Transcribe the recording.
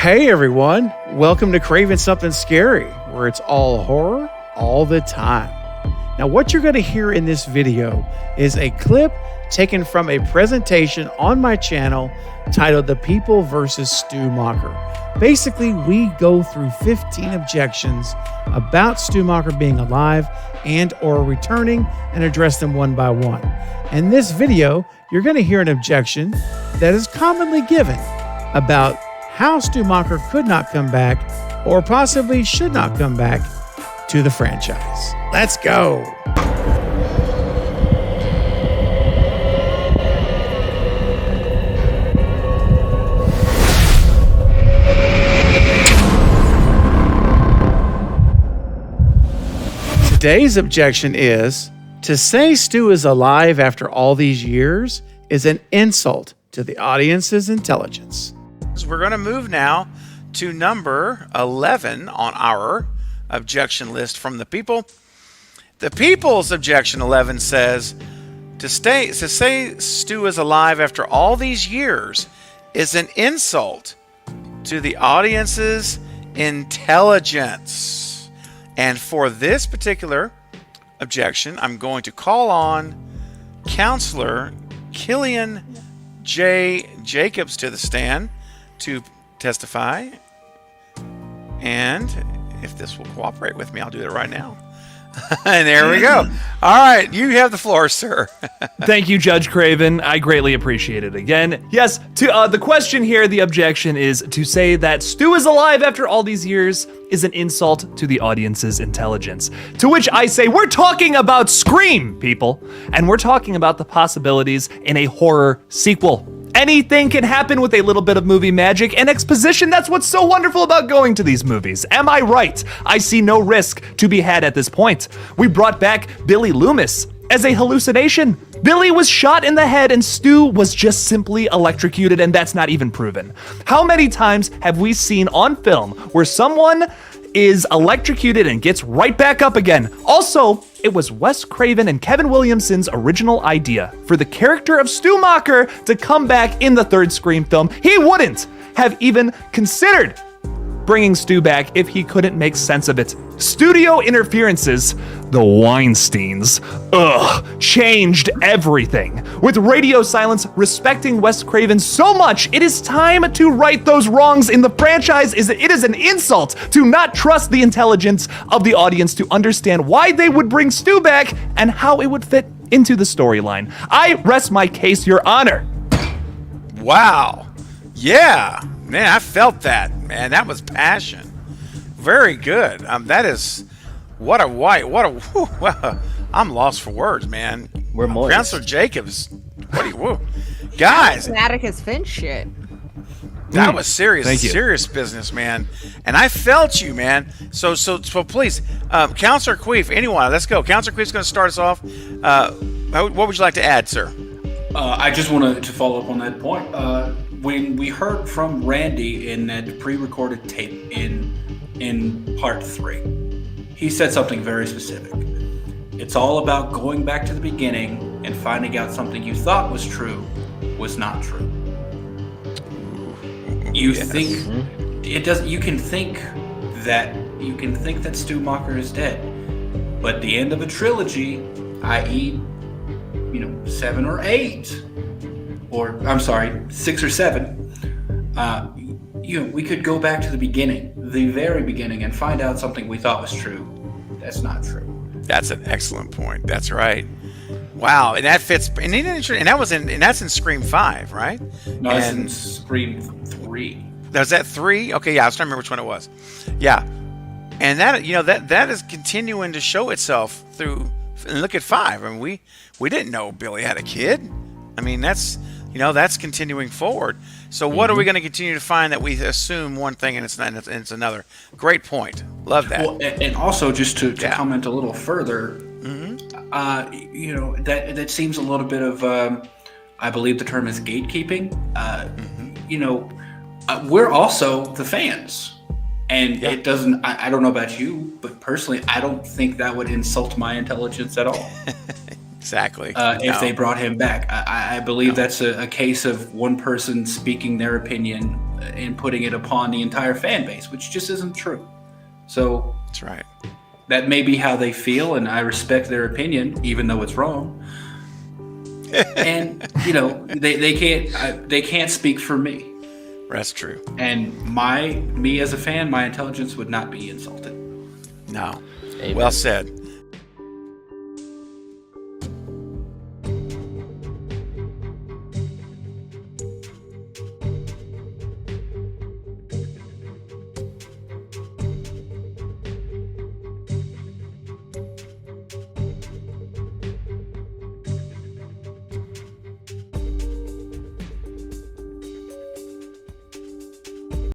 Hey everyone, welcome to Craving Something Scary, where it's all horror all the time. Now what you're going to hear in this video is a clip taken from a presentation on my channel titled The People vs. Stu Macher. Basically, we go through 15 objections about Stu Macher being alive and or returning and address them one by one. In this video, you're going to hear an objection that is commonly given about how Stu Macher could not come back or possibly should not come back to the franchise. Let's go. Today's objection is, to say Stu is alive after all these years is an insult to the audience's intelligence. We're going to move now to number 11 on our objection list from the people. The people's objection 11 says, to say Stu is alive after all these years is an insult to the audience's intelligence. And for this particular objection, I'm going to call on Counselor Killian J. Jacobs to the stand to testify. And if this will cooperate with me, I'll do it right now. And there we go. All right, you have the floor, sir. Thank you, Judge Craven. I greatly appreciate it again. Yes, to the question here, the objection is to say that Stu is alive after all these years is an insult to the audience's intelligence. To which I say, we're talking about Scream, people. And we're talking about the possibilities in a horror sequel. Anything can happen with a little bit of movie magic and exposition. That's what's so wonderful about going to these movies. Am I right? I see no risk to be had at this point. We brought back Billy Loomis as a hallucination. Billy was shot in the head and Stu was just simply electrocuted, and that's not even proven. How many times have we seen on film where someone is electrocuted and gets right back up again? Also, it was Wes Craven and Kevin Williamson's original idea for the character of Stu Macher to come back in the third Scream film. He wouldn't have even considered bringing Stu back if he couldn't make sense of it. Studio interferences, the Weinsteins, changed everything. With radio silence respecting Wes Craven so much, it is time to right those wrongs in the franchise. It is an insult to not trust the intelligence of the audience to understand why they would bring Stu back and how it would fit into the storyline. I rest my case, Your Honor. Wow. Yeah. Man, I felt that, man. That was passion. Very good. That is, I'm lost for words, man. We're moist. Counselor Jacobs, guys. Dramatic as Finch shit. That was serious, Thank you. serious business, man. And I felt you, man. So please, Counselor Queef, anyone, let's go. Counselor Queef's going to start us off. What would you like to add, sir? I just wanted to follow up on that point. When we heard from Randy in that pre-recorded tape in part 3, he said something very specific. It's all about going back to the beginning and finding out something you thought was true was not true. You think it does. You can think that Stu Macher is dead, but the end of a trilogy, i.e., 7 or 8. Or I'm sorry, 6 or 7, we could go back to the beginning, the very beginning, and find out something we thought was true. That's not true. That's an excellent point. That's right. Wow, and that fits. And that's in Scream 5, right? No, it's in Scream 3. Was that 3? Okay, yeah, I was trying to remember which one it was. Yeah, and that is continuing to show itself through. And look at 5. I mean, we didn't know Billy had a kid. I mean, that's continuing forward. So what are we going to continue to find that we assume one thing and it's not, and it's another? Great point. Love that. Well, and also just to comment a little further, that seems a little bit of, I believe the term is gatekeeping. We're also the fans. And it doesn't, I don't know about you, but personally, I don't think that would insult my intelligence at all. Exactly. If they brought him back. I believe that's a case of one person speaking their opinion and putting it upon the entire fan base, which just isn't true. So That's right. that may be how they feel, and I respect their opinion, even though it's wrong. And they can't speak for me. That's true. And me as a fan, my intelligence would not be insulted. No. Amen. Well said.